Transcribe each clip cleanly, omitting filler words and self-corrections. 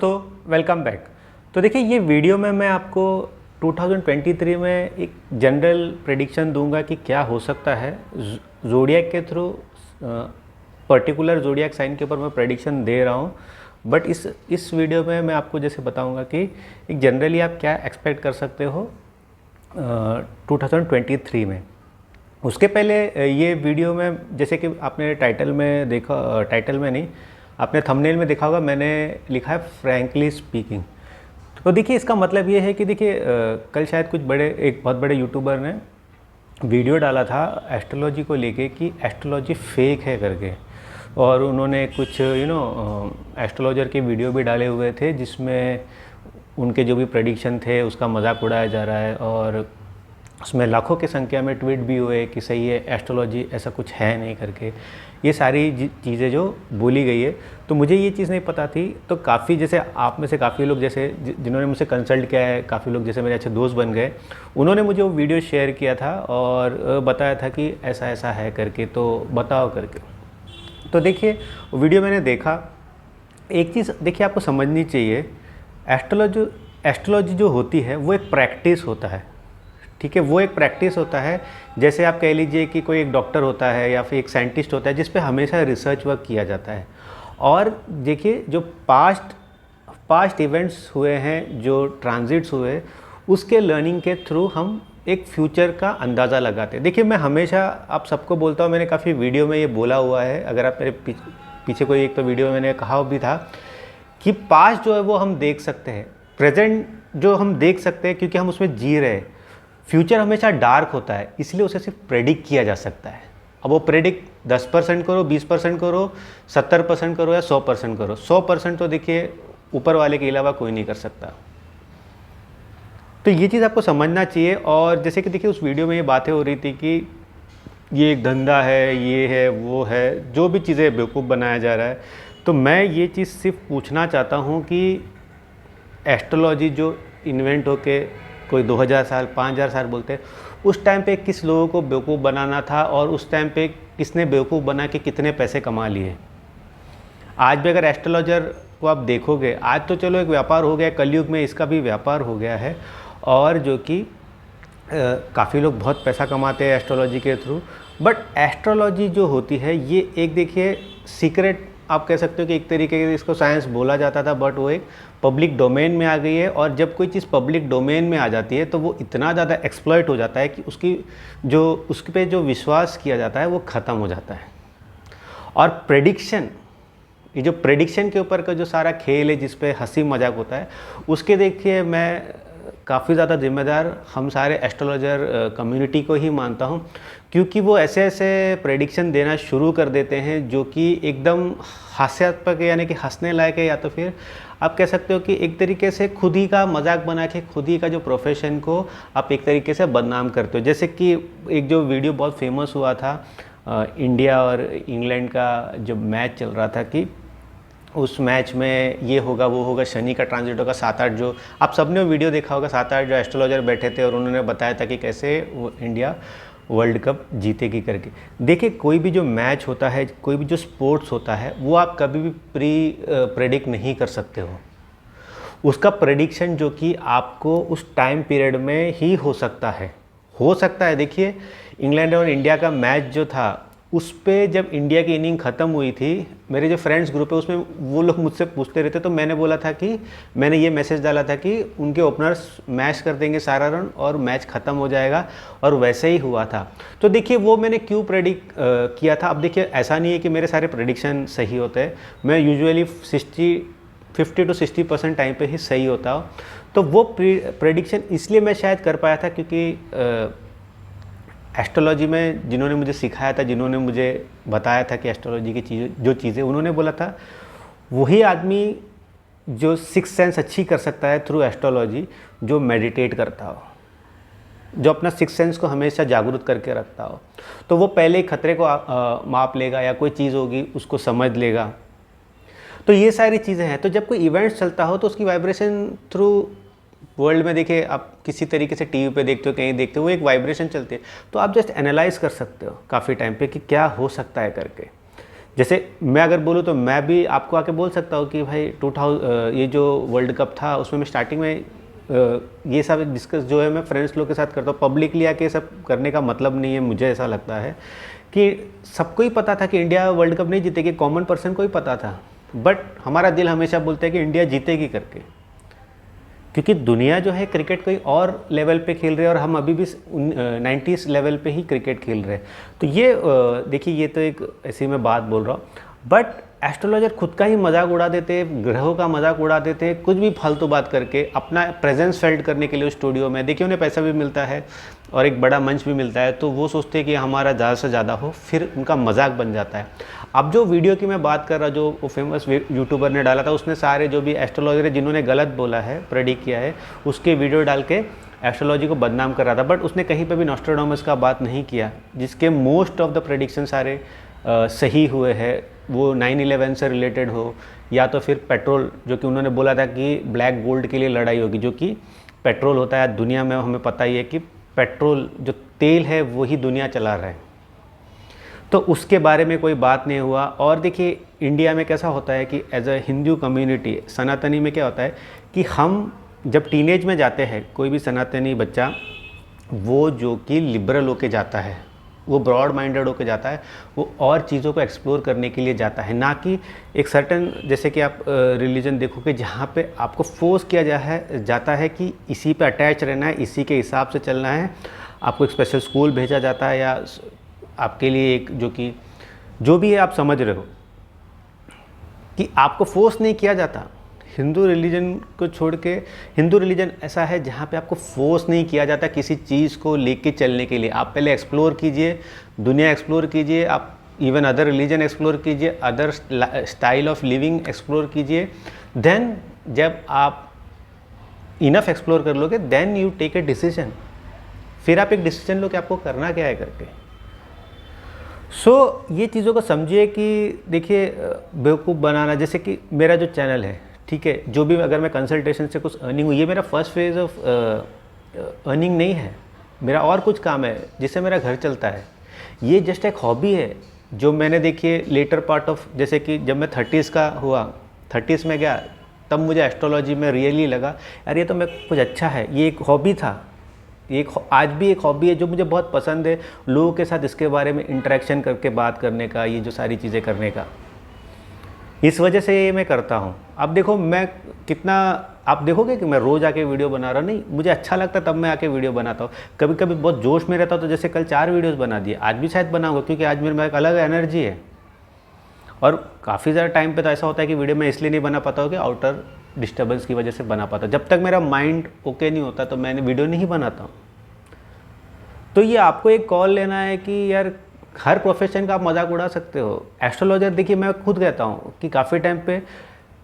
दोस्तों welcome back. तो देखिए ये वीडियो में मैं आपको 2023 में एक जनरल प्रेडिक्शन दूंगा कि क्या हो सकता है ज़ोडिएक के थ्रू। पर्टिकुलर ज़ोडिएक साइन के ऊपर मैं प्रेडिक्शन दे रहा हूँ, बट इस वीडियो में मैं आपको जैसे बताऊंगा कि एक जनरली आप क्या एक्सपेक्ट कर सकते हो 2023 में। उसके पहले ये वीडियो में जैसे कि आपने टाइटल में देखा, टाइटल में नहीं, आपने थंबनेल में देखा होगा, मैंने लिखा है फ्रैंकली स्पीकिंग। तो देखिए इसका मतलब ये है कि देखिए कल शायद एक बहुत बड़े यूट्यूबर ने वीडियो डाला था एस्ट्रोलॉजी को लेके कि एस्ट्रोलॉजी फेक है करके, और उन्होंने कुछ एस्ट्रोलॉजर के वीडियो भी डाले हुए थे जिसमें उनके जो भी प्रेडिक्शन थे उसका मजाक उड़ाया जा रहा है, और उसमें लाखों की संख्या में ट्वीट भी हुए कि सही है एस्ट्रोलॉजी ऐसा कुछ है नहीं करके। ये सारी चीज़ें जो बोली गई है, तो मुझे ये चीज़ नहीं पता थी। तो काफ़ी जैसे आप में से काफ़ी लोग जैसे जिन्होंने मुझसे कंसल्ट किया है, काफ़ी लोग जैसे मेरे अच्छे दोस्त बन गए, उन्होंने मुझे वो वीडियो शेयर किया था और बताया था कि ऐसा ऐसा है करके, तो बताओ करके। तो देखिए वो वीडियो मैंने देखा। एक चीज़ देखिए आपको समझनी चाहिए, एस्ट्रोलॉजी जो होती है वो एक प्रैक्टिस होता है, ठीक है। वो एक प्रैक्टिस होता है, जैसे आप कह लीजिए कि कोई एक डॉक्टर होता है या फिर एक साइंटिस्ट होता है जिस पे हमेशा रिसर्च वर्क किया जाता है। और देखिए जो पास्ट इवेंट्स हुए हैं, जो ट्रांजिट्स हुए, उसके लर्निंग के थ्रू हम एक फ्यूचर का अंदाज़ा लगाते हैं। देखिए मैं हमेशा आप सबको बोलता हूँ, मैंने काफ़ी वीडियो में ये बोला हुआ है, अगर आप मेरे पीछे कोई एक तो वीडियो में मैंने कहा भी था कि पास्ट जो है वो हम देख सकते हैं, प्रेजेंट जो हम देख सकते हैं क्योंकि हम उसमें जी रहे हैं। फ्यूचर हमेशा डार्क होता है, इसलिए उसे सिर्फ प्रेडिक्ट किया जा सकता है। अब वो प्रेडिक्ट 10% करो, 20% करो, 70% करो या 100% करो, 100% तो देखिए ऊपर वाले के अलावा कोई नहीं कर सकता। तो ये चीज़ आपको समझना चाहिए। और जैसे कि देखिए उस वीडियो में ये बातें हो रही थी कि ये एक धंधा है, ये है, वो है, जो भी चीज़ें बेवकूफ़ बनाया जा रहा है। तो मैं ये चीज़ सिर्फ पूछना चाहता हूँ कि एस्ट्रोलॉजी जो इन्वेंट होके कोई 2000 साल 5000 साल बोलते हैं, उस टाइम पे किस लोगों को बेवकूफ़ बनाना था और उस टाइम पे किसने बेवकूफ़ बना के कितने पैसे कमा लिए। आज भी अगर एस्ट्रोलॉजर को आप देखोगे, आज तो चलो एक व्यापार हो गया, कलयुग में इसका भी व्यापार हो गया है, और जो कि काफ़ी लोग बहुत पैसा कमाते हैं एस्ट्रोलॉजी के थ्रू। बट एस्ट्रोलॉजी जो होती है ये एक देखिए सीक्रेट, आप कह सकते हो कि एक तरीके से इसको साइंस बोला जाता था, बट वो एक पब्लिक डोमेन में आ गई है। और जब कोई चीज़ पब्लिक डोमेन में आ जाती है तो वो इतना ज़्यादा एक्सप्लॉइट हो जाता है कि उस पे जो विश्वास किया जाता है वो ख़त्म हो जाता है। और प्रेडिक्शन, ये जो प्रेडिक्शन के ऊपर का जो सारा खेल है जिस पे हंसी मजाक होता है, उसके देखिए मैं काफ़ी ज़्यादा जिम्मेदार हम सारे एस्ट्रोलॉजर कम्युनिटी को ही मानता हूँ, क्योंकि वो ऐसे ऐसे प्रेडिक्शन देना शुरू कर देते हैं जो कि एकदम हास्यास्पद, यानी कि हंसने लायक है, या तो फिर आप कह सकते हो कि एक तरीके से खुद ही का मजाक बना के खुद ही का जो प्रोफेशन को आप एक तरीके से बदनाम करते हो। जैसे कि एक जो वीडियो बहुत फेमस हुआ था, इंडिया और इंग्लैंड का जो मैच चल रहा था कि उस मैच में ये होगा वो होगा, शनि का ट्रांजिट होगा, 7-8 जो आप सबने वीडियो देखा होगा, 7-8 जो एस्ट्रोलॉजर बैठे थे और उन्होंने बताया था कि कैसे वो इंडिया वर्ल्ड कप जीतेगी करके। देखिए कोई भी जो मैच होता है, कोई भी जो स्पोर्ट्स होता है, वो आप कभी भी प्रेडिक्ट नहीं कर सकते हो। उसका प्रेडिक्शन जो कि आपको उस टाइम पीरियड में ही हो सकता है। देखिए इंग्लैंड और इंडिया का मैच जो था, उस पे जब इंडिया की इनिंग ख़त्म हुई थी, मेरे जो फ्रेंड्स ग्रुप है उसमें वो लोग मुझसे पूछते रहते, तो मैंने बोला था कि मैंने ये मैसेज डाला था कि उनके ओपनर्स मैच कर देंगे सारा रन और मैच ख़त्म हो जाएगा, और वैसे ही हुआ था। तो देखिए वो मैंने क्यों प्रेडिक्ट किया था। अब देखिए ऐसा नहीं है कि मेरे सारे प्रेडिक्शन सही होते हैं, मैं यूजुअली 50 to 60% टाइम पे ही सही होता हूँ। तो वो प्रेडिक्शन इसलिए मैं शायद कर पाया था क्योंकि एस्ट्रोलॉजी में जिन्होंने मुझे सिखाया था, जिन्होंने मुझे बताया था कि एस्ट्रोलॉजी की चीज़ें उन्होंने बोला था, वही आदमी जो सिक्स सेंस अच्छी कर सकता है थ्रू एस्ट्रोलॉजी, जो मेडिटेट करता हो, जो अपना सिक्स सेंस को हमेशा जागरूक करके रखता हो। तो वो पहले ही खतरे को माप लेगा, या कोई चीज़ होगी उसको समझ लेगा। तो ये सारी चीज़ें हैं। तो जब कोई इवेंट्स चलता हो तो उसकी वाइब्रेशन थ्रू वर्ल्ड में देखिए, आप किसी तरीके से टीवी पे देखते हो, कहीं देखते हो, वो एक वाइब्रेशन चलती है, तो आप जस्ट एनालाइज कर सकते हो काफ़ी टाइम पे कि क्या हो सकता है करके। जैसे मैं अगर बोलूँ तो मैं भी आपको आके बोल सकता हूँ कि भाई 2000 ये जो वर्ल्ड कप था उसमें मैं स्टार्टिंग में ये सब डिस्कस जो है मैं फ्रेंड्स लोग के साथ करता हूँ। पब्लिकली आके सब करने का मतलब नहीं है, मुझे ऐसा लगता है कि सबको ही पता था कि इंडिया वर्ल्ड कप नहीं जीतेगी, कॉमन पर्सन को ही पता था, बट हमारा दिल हमेशा बोलता है कि इंडिया जीतेगी करके, क्योंकि दुनिया जो है क्रिकेट कोई और लेवल पे खेल रही है और हम अभी भी 90s लेवल पे ही क्रिकेट खेल रहे हैं। तो ये देखिए, ये तो एक ऐसी मैं बात बोल रहा हूँ, बट एस्ट्रोलॉजर खुद का ही मजाक उड़ा देते हैं, ग्रहों का मजाक उड़ा देते हैं, कुछ भी फालतू बात करके अपना प्रेजेंस फेल्ट करने के लिए उस स्टूडियो में। देखिए उन्हें पैसा भी मिलता है और एक बड़ा मंच भी मिलता है, तो वो सोचते हैं कि हमारा ज़्यादा से ज़्यादा हो, फिर उनका मजाक बन जाता है। अब जो वीडियो की मैं बात कर रहा, जो वो फेमस यूट्यूबर ने डाला था, उसने सारे जो भी एस्ट्रोलॉजर है जिन्होंने गलत बोला है, प्रेडिक्ट किया है, उसके वीडियो डाल के एस्ट्रोलॉजी को बदनाम कर रहा था, बट उसने कहीं पे भी नॉस्ट्राडामस का बात नहीं किया, जिसके मोस्ट ऑफ द प्रेडिक्शन सारे सही हुए हैं। वो 9/11 से रिलेटेड हो या तो फिर पेट्रोल, जो कि उन्होंने बोला था कि ब्लैक गोल्ड के लिए लड़ाई होगी, जो कि पेट्रोल होता है दुनिया में, हमें पता ही है कि पेट्रोल जो तेल है वही दुनिया चला रहा है, तो उसके बारे में कोई बात नहीं हुआ। और देखिए इंडिया में कैसा होता है कि एज अ हिंदू कम्युनिटी, सनातनी में क्या होता है कि हम जब टीनेज में जाते हैं, कोई भी सनातनी बच्चा वो जो कि लिबरल होके जाता है, वो ब्रॉड माइंडेड होके जाता है, वो और चीज़ों को एक्सप्लोर करने के लिए जाता है, ना कि एक सर्टन, जैसे कि आप रिलीजन देखोगे जहाँ पे आपको फोर्स किया जाता है कि इसी पे अटैच रहना है, इसी के हिसाब से चलना है। आपको एक स्पेशल स्कूल भेजा जाता है, या आपके लिए एक जो भी है, आप समझ रहे हो कि आपको फोर्स नहीं किया जाता। हिंदू रिलीजन को छोड़ के, हिंदू रिलीजन ऐसा है जहाँ पे आपको फोर्स नहीं किया जाता किसी चीज़ को लेके चलने के लिए। आप पहले एक्सप्लोर कीजिए, दुनिया एक्सप्लोर कीजिए, आप इवन अदर रिलीजन एक्सप्लोर कीजिए, other style of living explore कीजिए, देन जब आप इनफ एक्सप्लोर कर लोगे, then you take a decision. फिर आप एक डिसीजन लो कि आपको करना क्या है करके। ये चीज़ों को समझिए कि देखिए बेवकूफ़ बनाना, जैसे कि मेरा जो चैनल है, ठीक है, जो भी अगर मैं कंसल्टेशन से कुछ अर्निंग हुई, ये मेरा फर्स्ट फेज ऑफ अर्निंग नहीं है, मेरा और कुछ काम है जिससे मेरा घर चलता है। ये जस्ट एक हॉबी है जो मैंने, देखिए लेटर पार्ट ऑफ, जैसे कि जब मैं 30s का हुआ, 30s में गया, तब मुझे एस्ट्रोलॉजी में रियली लगा यार ये तो मैं कुछ अच्छा है, ये एक हॉबी था, ये आज भी एक हॉबी है जो मुझे बहुत पसंद है, लोगों के साथ इसके बारे में इंटरेक्शन करके बात करने का, ये जो सारी चीज़ें करने का, इस वजह से ये मैं करता हूँ। अब देखो मैं कितना, आप देखोगे कि मैं रोज़ आके वीडियो बना रहा नहीं, मुझे अच्छा लगता तब मैं आके वीडियो बनाता हूँ। कभी कभी बहुत जोश में रहता हूँ, तो जैसे कल 4 वीडियोस बना दिए, आज भी शायद बनाऊंगा, क्योंकि आज मेरे में एक अलग एनर्जी है। और काफ़ी ज़्यादा टाइम पे तो ऐसा होता है कि वीडियो मैं इसलिए नहीं बना पाता हूँ कि आउटर डिस्टर्बेंस की वजह से बना पाता। जब तक मेरा माइंड ओके नहीं होता तो मैंने वीडियो नहीं बनाता हूँ। तो ये आपको एक कॉल लेना है कि यार हर प्रोफेशन का आप मजाक उड़ा सकते हो। एस्ट्रोलॉजर देखिए, मैं खुद कहता हूँ कि काफ़ी टाइम पे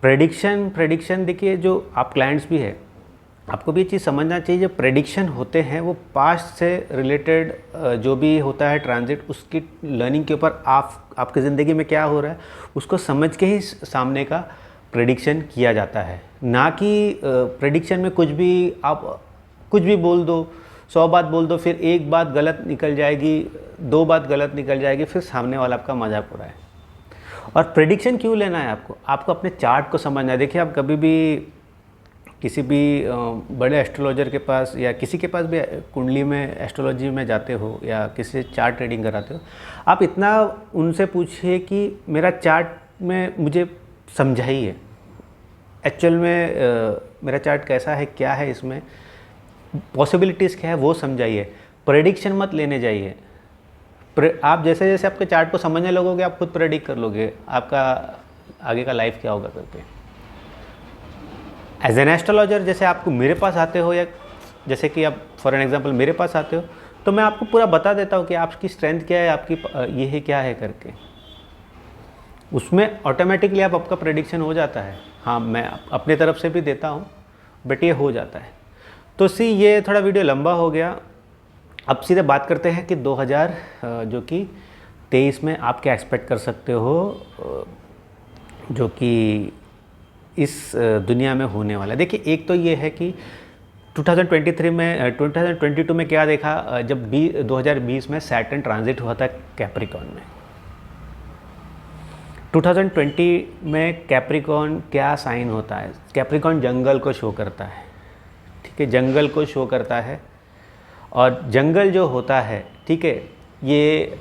प्रेडिक्शन देखिए, जो आप क्लाइंट्स भी है, आपको भी ये चीज़ समझना चाहिए, जो प्रेडिक्शन होते हैं वो पास्ट से रिलेटेड जो भी होता है ट्रांजिट, उसकी लर्निंग के ऊपर आपकी ज़िंदगी में क्या हो रहा है उसको समझ के ही सामने का प्रेडिक्शन किया जाता है, ना कि प्रेडिक्शन में आप कुछ भी बोल दो, 100 बात बोल दो, फिर एक बात गलत निकल जाएगी, 2 बात गलत निकल जाएगी, फिर सामने वाला आपका मजाक उड़ाए। और प्रेडिक्शन क्यों लेना है आपको अपने चार्ट को समझना है। देखिए आप कभी भी किसी भी बड़े एस्ट्रोलॉजर के पास या किसी के पास भी कुंडली में एस्ट्रोलॉजी में जाते हो या किसी से चार्ट ट्रेडिंग कराते हो, आप इतना उनसे पूछिए कि मेरा चार्ट में मुझे समझाइए, एक्चुअल में मेरा चार्ट कैसा है, क्या है, इसमें पॉसिबिलिटीज़ क्या है, वो समझाइए। प्रेडिक्शन मत लेने जाइए। आप जैसे जैसे आपके चार्ट को समझने लगोगे, आप खुद प्रेडिक्ट कर लोगे आपका आगे का लाइफ क्या होगा करके। एज एन एस्ट्रोलॉजर, जैसे आपको मेरे पास आते हो, या जैसे कि आप फॉर एन एग्जांपल मेरे पास आते हो, तो मैं आपको पूरा बता देता हूँ कि आपकी स्ट्रेंथ क्या है, आपकी ये है क्या है करके। उसमें ऑटोमेटिकली आपका प्रेडिक्शन हो जाता है। हाँ, मैं अपने तरफ से भी देता हूँ, बट ये हो जाता है। तो ये थोड़ा वीडियो लंबा हो गया। अब सीधे बात करते हैं कि 2023 में आप क्या एक्सपेक्ट कर सकते हो, जो कि इस दुनिया में होने वाला है। देखिए एक तो ये है कि 2022 में क्या देखा, जब 2020 में सैटर्न ट्रांजिट हुआ था कैप्रिकॉर्न में। 2020 में कैप्रिकॉर्न क्या साइन होता है? कैप्रिकॉर्न जंगल को शो करता है, ठीक है, जंगल को शो करता है। और जंगल जो होता है, ठीक है, ये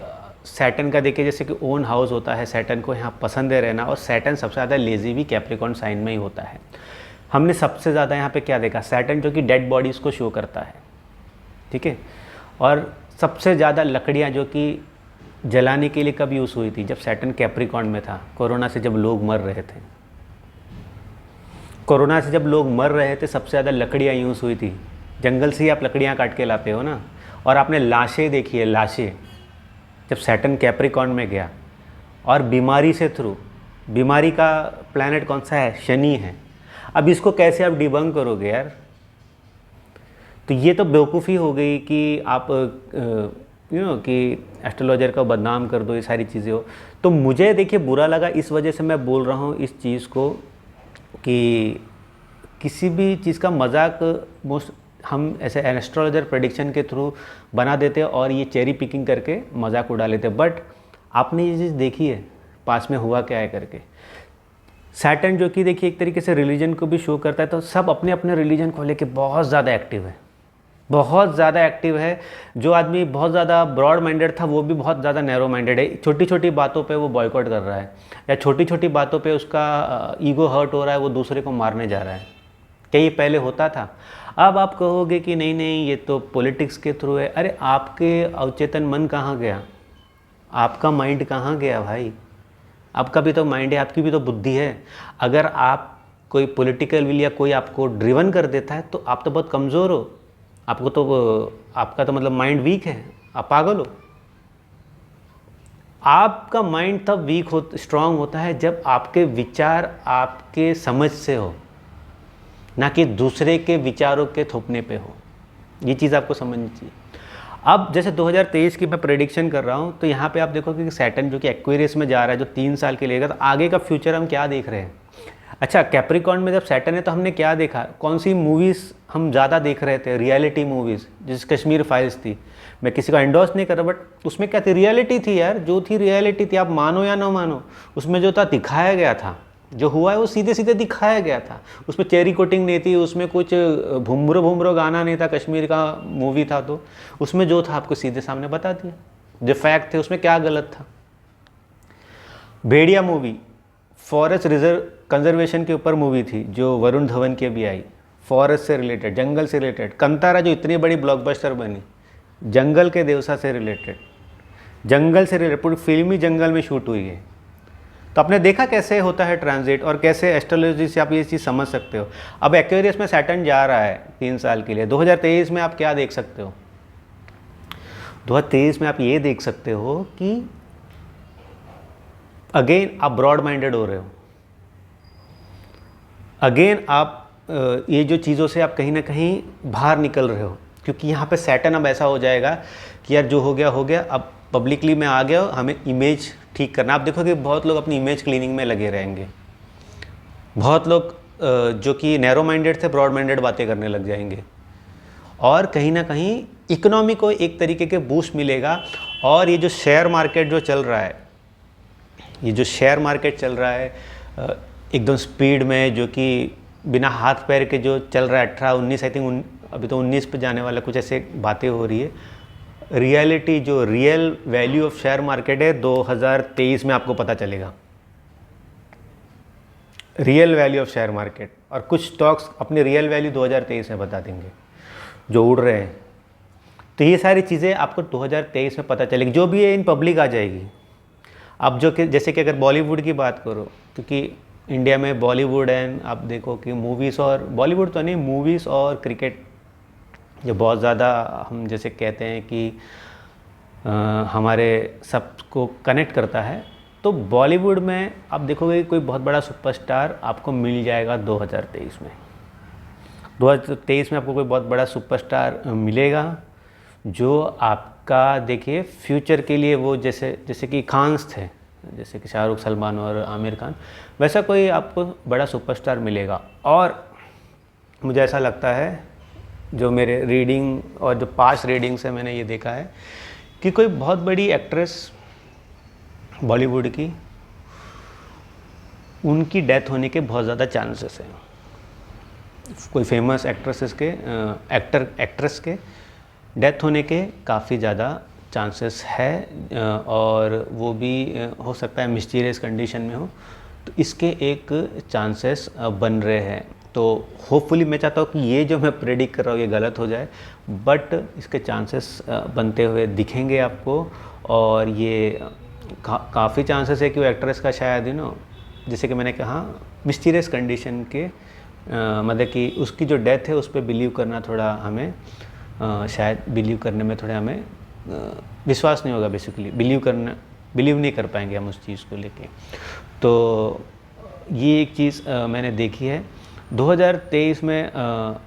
सैटर्न का देखिए जैसे कि ओन हाउस होता है, सैटर्न को यहाँ पसंद है रहना, और सैटर्न सबसे ज़्यादा लेज़ी भी कैप्रिकॉर्न साइन में ही होता है। हमने सबसे ज़्यादा यहाँ पे क्या देखा? सैटर्न जो कि डेड बॉडीज़ को शो करता है, ठीक है। और सबसे ज़्यादा लकड़ियाँ जो कि जलाने के लिए कब यूज़ हुई थी? जब सैटर्न कैप्रिकॉर्न में था, कोरोना से जब लोग मर रहे थे। कोरोना से जब लोग मर रहे थे सबसे ज़्यादा लकड़ियाँ यूज़ हुई थी। जंगल से ही आप लकड़ियाँ काट के लाते हो ना। और आपने लाशें देखी है, लाशें जब सैटर्न कैप्रिकॉर्न में गया, और बीमारी से थ्रू, बीमारी का प्लैनेट कौन सा है? शनि है। अब इसको कैसे आप डिबंक करोगे यार? तो ये तो बेवकूफ़ी हो गई कि आप कि एस्ट्रोलॉजर का बदनाम कर दो, ये सारी चीज़ें हो। तो मुझे देखिए बुरा लगा, इस वजह से मैं बोल रहा हूँ इस चीज़ को कि किसी भी चीज़ का मजाक हम ऐसे एस्ट्रोलॉजर प्रेडिक्शन के थ्रू बना देते हैं और ये चेरी पिकिंग करके मजाक उड़ा लेते हैं। बट आपने ये चीज़ देखी है पास में हुआ क्या है करके। सैटर्न जो कि देखिए एक तरीके से रिलीजन को भी शो करता है, तो सब अपने अपने रिलीजन को लेके बहुत ज़्यादा एक्टिव है, बहुत ज़्यादा एक्टिव है। जो आदमी बहुत ज़्यादा ब्रॉड माइंडेड था वो भी बहुत ज़्यादा नैरो माइंडेड है। छोटी छोटी बातों पे वो बॉयकॉट कर रहा है, या छोटी छोटी बातों पे उसका ईगो हर्ट हो रहा है, वो दूसरे को मारने जा रहा है। क्या ये पहले होता था? अब आप कहोगे कि नहीं नहीं ये तो पॉलिटिक्स के थ्रू है। अरे आपके अवचेतन मन कहाँ गया? आपका माइंड कहाँ गया भाई? आपका भी तो माइंड है, आपकी भी तो बुद्धि है। अगर आप कोई पॉलिटिकल विल या कोई आपको ड्रिवन कर देता है तो आप तो बहुत कमज़ोर हो, आपको तो आपका तो मतलब माइंड वीक है, आप पागल हो। आपका माइंड तब वीक हो, स्ट्रांग होता है जब आपके विचार आपके समझ से हो, ना कि दूसरे के विचारों के थोपने पे हो। ये चीज़ आपको समझनी चाहिए। अब जैसे 2023 की मैं प्रेडिक्शन कर रहा हूँ, तो यहाँ पे आप देखोगे कि सैटर्न जो कि एक्वेरियस में जा रहा है, जो 3 साल के लिए, तो आगे का फ्यूचर हम क्या देख रहे हैं? अच्छा, कैप्रिकॉर्न में जब सैटर्न है तो हमने क्या देखा? कौन सी मूवीज़ हम ज़्यादा देख रहे थे? रियलिटी मूवीज़, जैसे कश्मीर फाइल्स थी। मैं किसी का एंडोर्स नहीं कर रहा, बट उसमें क्या थी? रियलिटी थी यार, जो थी रियलिटी थी। आप मानो या ना मानो, उसमें जो था दिखाया गया था, जो हुआ है वो सीधे सीधे दिखाया गया था। उसमें चेरी कोटिंग नहीं थी, उसमें कुछ भुमरो भुमरो गाना नहीं था, कश्मीर का मूवी था तो उसमें जो था आपको सीधे सामने बता दिया, जो फैक्ट थे उसमें क्या गलत था। भेड़िया मूवी फॉरेस्ट रिजर्व कंजर्वेशन के ऊपर मूवी थी, जो वरुण धवन की अभी आई, फॉरेस्ट से रिलेटेड, जंगल से रिलेटेड। कंतारा जो इतनी बड़ी ब्लॉकबस्टर बनी, जंगल के देवसा से रिलेटेड, जंगल से रिलेटेड, पूरी फिल्मी जंगल में शूट हुई है। तो आपने देखा कैसे होता है ट्रांजिट, और कैसे एस्ट्रोलॉजी से आप ये चीज़ समझ सकते हो। अब एक्वेरियस में सैटर्न जा रहा है 3 साल के लिए। 2023 में आप क्या देख सकते हो? 2023 में आप ये देख सकते हो कि अगेन आप ब्रॉड माइंडेड हो रहे हो। अगेन आप ये जो चीज़ों से आप कहीं ना कहीं बाहर निकल रहे हो, क्योंकि यहाँ पे सैटर्न अब ऐसा हो जाएगा कि यार जो हो गया हो गया, अब पब्लिकली में आ गया, हमें इमेज ठीक करना। आप देखोगे बहुत लोग अपनी इमेज क्लीनिंग में लगे रहेंगे। बहुत लोग जो कि नैरो माइंडेड थे, ब्रॉड माइंडेड बातें करने लग जाएंगे, और कहीं ना कहीं इकोनॉमी को एक तरीके के बूस्ट मिलेगा। और ये जो शेयर मार्केट जो चल रहा है, ये जो शेयर मार्केट चल रहा है एकदम स्पीड में, जो कि बिना हाथ पैर के जो चल रहा है, 18-19 आई थिंक, अभी तो 19 पे जाने वाला, कुछ ऐसे बातें हो रही है। रियलिटी जो real value of share market है 2023 में आपको पता चलेगा, real value of share market. और कुछ स्टॉक्स अपनी रियल वैल्यू 2023 में बता देंगे जो उड़ रहे हैं। तो ये सारी चीज़ें आपको 2023 में पता चलेगी, जो भी है इन पब्लिक आ जाएगी। अब जो कि जैसे कि अगर बॉलीवुड की बात करो, क्योंकि इंडिया में बॉलीवुड एंड आप देखो कि मूवीज़, और बॉलीवुड तो नहीं, मूवीज़ और क्रिकेट जो बहुत ज़्यादा हम जैसे कहते हैं कि हमारे सबको कनेक्ट करता है। तो बॉलीवुड में आप देखोगे कोई बहुत बड़ा सुपरस्टार आपको मिल जाएगा 2023 में। 2023 में आपको कोई बहुत बड़ा सुपरस्टार मिलेगा जो आपका देखिए फ्यूचर के लिए, वो जैसे कि खान्स थे, जैसे कि शाहरुख, सलमान और आमिर खान, वैसा कोई आपको बड़ा सुपरस्टार मिलेगा। और मुझे ऐसा लगता है, जो मेरे रीडिंग और जो पास्ट रीडिंग से मैंने ये देखा है कि कोई बहुत बड़ी एक्ट्रेस बॉलीवुड की उनकी डेथ होने के बहुत ज़्यादा चांसेस हैं। कोई फेमस एक्ट्रेस के डेथ होने के काफ़ी ज़्यादा चांसेस है, और वो भी हो सकता है मिस्टीरियस कंडीशन में हो, तो इसके एक चांसेस बन रहे हैं। तो होपफुली मैं चाहता हूँ कि ये जो मैं प्रेडिक्ट कर रहा हूँ ये गलत हो जाए, बट इसके चांसेस बनते हुए दिखेंगे आपको। और ये काफ़ी चांसेस है कि वो एक्ट्रेस का शायद जैसे कि मैंने कहा मिस्टीरियस कंडीशन के मतलब कि उसकी जो डेथ है उस पर बिलीव करना थोड़ा हमें शायद बिलीव करने में थोड़ा हमें विश्वास नहीं होगा, बेसिकली बिलीव नहीं कर पाएंगे हम उस चीज़ को लेके। तो ये एक चीज़ मैंने देखी है 2023 में।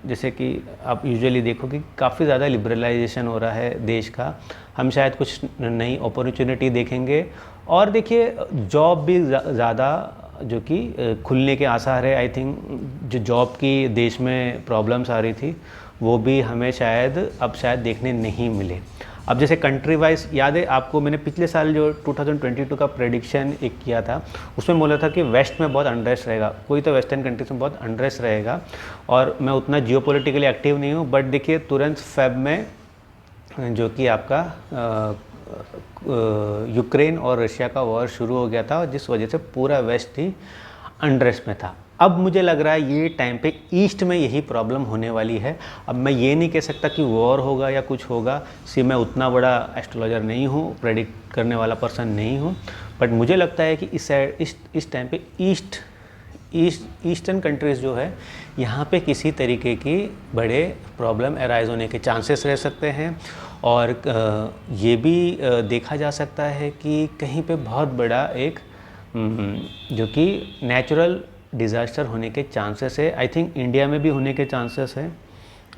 जैसे कि आप यूजुअली देखोगे काफ़ी ज़्यादा लिबरलाइजेशन हो रहा है देश का, हम शायद कुछ नई अपॉर्चुनिटी देखेंगे। और देखिए जॉब भी ज़्यादा जो कि खुलने के आसार है। आई थिंक जो जॉब की देश में प्रॉब्लम्स आ रही थी वो भी हमें अब शायद देखने नहीं मिले। अब जैसे कंट्री वाइज याद है आपको, मैंने पिछले साल जो 2022 का प्रेडिक्शन एक किया था उसमें बोला था कि वेस्ट में बहुत अनरेस्ट रहेगा, कोई तो वेस्टर्न कंट्रीज में बहुत अनरेस्ट रहेगा। और मैं उतना जियोपॉलिटिकली एक्टिव नहीं हूँ, बट देखिए तुरंत फेब में जो कि आपका यूक्रेन और रशिया का वॉर शुरू हो गया था, जिस वजह से पूरा वेस्ट ही अनरेस्ट में था। अब मुझे लग रहा है ये टाइम पे ईस्ट में यही प्रॉब्लम होने वाली है। अब मैं ये नहीं कह सकता कि वॉर होगा या कुछ होगा, मैं उतना बड़ा एस्ट्रोलॉजर नहीं हूँ, प्रेडिक्ट करने वाला पर्सन नहीं हूँ, बट मुझे लगता है कि इस टाइम पे ईस्टर्न कंट्रीज़ जो है यहाँ पे किसी तरीके की बड़े प्रॉब्लम अराइज होने के चांसेस रह सकते हैं। और ये भी देखा जा सकता है कि कहीं पे बहुत बड़ा एक जो कि नेचुरल डिज़ास्टर होने के चांसेस है। आई थिंक इंडिया में भी होने के चांसेस है,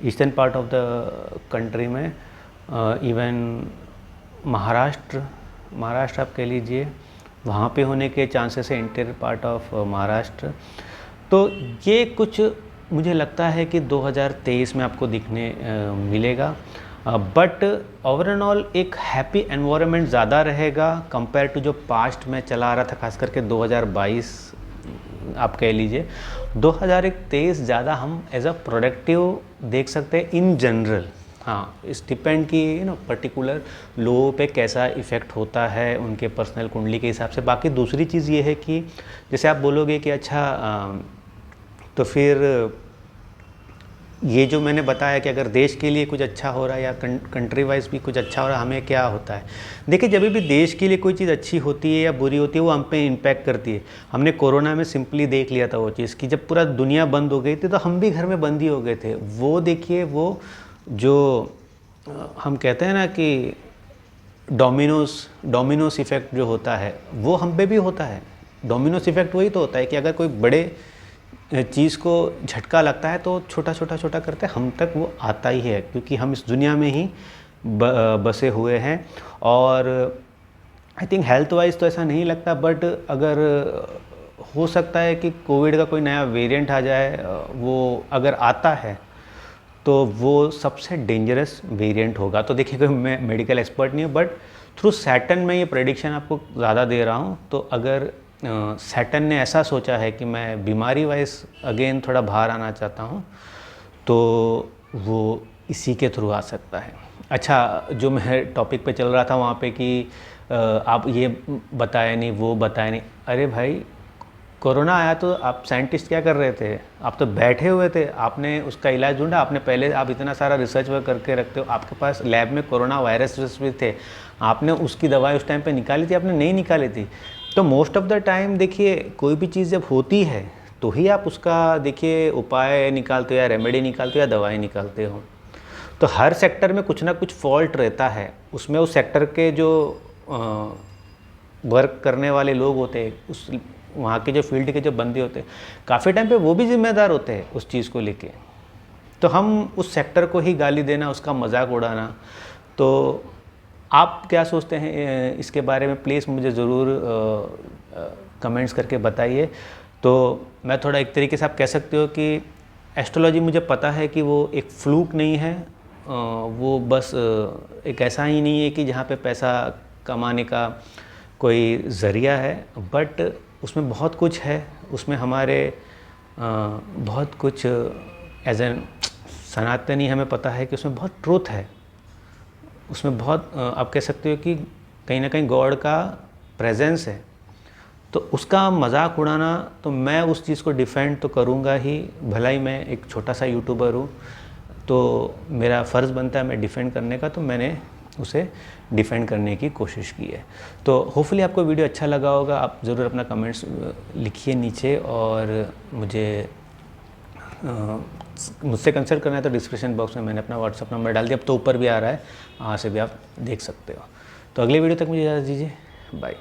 eastern part of the country में, इवन महाराष्ट्र आप कह लीजिए, वहाँ पे होने के चांसेस है, इंटीरियर पार्ट ऑफ महाराष्ट्र। तो ये कुछ मुझे लगता है कि 2023 में आपको दिखने मिलेगा। बट ओवरऑल एक हैप्पी एनवायरनमेंट ज़्यादा रहेगा कंपेयर टू जो पास्ट में चला आ रहा था, खास करके 2022 आप कह लीजिए। 2023 ज़्यादा हम एज अ प्रोडक्टिव देख सकते हैं इन जनरल। हाँ, इस डिपेंड कि पर्टिकुलर लोगों पे कैसा इफ़ेक्ट होता है उनके पर्सनल कुंडली के हिसाब से। बाकी दूसरी चीज़ ये है कि जैसे आप बोलोगे कि अच्छा तो फिर ये जो मैंने बताया कि अगर देश के लिए कुछ अच्छा हो रहा है या कंट्री वाइज भी कुछ अच्छा हो रहा है, हमें क्या होता है। देखिए जब भी देश के लिए कोई चीज़ अच्छी होती है या बुरी होती है वो हम पे इम्पैक्ट करती है। हमने कोरोना में सिंपली देख लिया था वो चीज़ कि जब पूरा दुनिया बंद हो गई थी तो हम भी घर में बंद ही हो गए थे। वो देखिए वो जो हम कहते हैं ना कि डोमिनोस इफ़ेक्ट जो होता है वो हम पे भी होता है। डोमिनोस इफ़ेक्ट वही तो होता है कि अगर कोई बड़े चीज़ को झटका लगता है तो छोटा करते हम तक वो आता ही है, क्योंकि हम इस दुनिया में ही बसे हुए हैं। और आई थिंक हेल्थ वाइज तो ऐसा नहीं लगता, बट अगर हो सकता है कि कोविड का कोई नया वेरिएंट आ जाए, वो अगर आता है तो वो सबसे डेंजरस वेरिएंट होगा। तो देखिए मैं मेडिकल एक्सपर्ट नहीं हूँ, बट थ्रू सैटर्न में ये प्रेडिक्शन आपको ज़्यादा दे रहा हूँ। तो अगर सैटर्न ने ऐसा सोचा है कि मैं बीमारी वाइज अगेन थोड़ा बाहर आना चाहता हूँ, तो वो इसी के थ्रू आ सकता है। अच्छा, जो मैं टॉपिक पे चल रहा था वहाँ पे कि आप ये बताया नहीं वो बताया नहीं। अरे भाई, कोरोना आया तो आप साइंटिस्ट क्या कर रहे थे? आप तो बैठे हुए थे, आपने उसका इलाज ढूंढा। आपने पहले आप इतना सारा रिसर्च वर्क करके रखते हो, आपके पास लैब में कोरोना वायरस भी थे, आपने उसकी दवाई उस टाइम पे निकाली थी? आपने नहीं निकाली थी। तो मोस्ट ऑफ द टाइम देखिए कोई भी चीज़ जब होती है तो ही आप उसका देखिए उपाय निकालते हो या रेमेडी निकालते हो या दवाई निकालते हो। तो हर सेक्टर में कुछ ना कुछ फॉल्ट रहता है, उसमें उस सेक्टर के जो वर्क करने वाले लोग होते हैं, उस वहाँ के जो फील्ड के जो बंदे होते हैं, काफ़ी टाइम पे वो भी जिम्मेदार होते हैं उस चीज़ को लेके। तो हम उस सेक्टर को ही गाली देना, उसका मजाक उड़ाना। तो आप क्या सोचते हैं इसके बारे में? प्लीज़ मुझे ज़रूर कमेंट्स करके बताइए। तो मैं थोड़ा एक तरीके से आप कह सकते हो कि एस्ट्रोलॉजी मुझे पता है कि वो एक फ्लूक नहीं है, वो बस एक ऐसा ही नहीं है कि जहाँ पे पैसा कमाने का कोई ज़रिया है, बट उसमें बहुत कुछ है, उसमें हमारे बहुत कुछ एज एन सनातनी हमें पता है कि उसमें बहुत ट्रूथ है, उसमें बहुत आप कह सकते हो कि कहीं ना कहीं गॉड का प्रेजेंस है। तो उसका मजाक उड़ाना, तो मैं उस चीज़ को डिफेंड तो करूँगा ही, भला ही मैं एक छोटा सा यूट्यूबर हूँ, तो मेरा फ़र्ज़ बनता है मैं डिफेंड करने का, तो मैंने उसे डिफेंड करने की कोशिश की है। तो होपफुली आपको वीडियो अच्छा लगा होगा। आप ज़रूर अपना कमेंट्स लिखिए नीचे, और मुझे मुझसे कंसल्ट करना है तो डिस्क्रिप्शन बॉक्स में मैंने अपना व्हाट्सअप नंबर डाल दिया, अब तो ऊपर भी आ रहा है, वहाँ से भी आप देख सकते हो। तो अगले वीडियो तक मुझे इजाज़त दीजिए, बाय।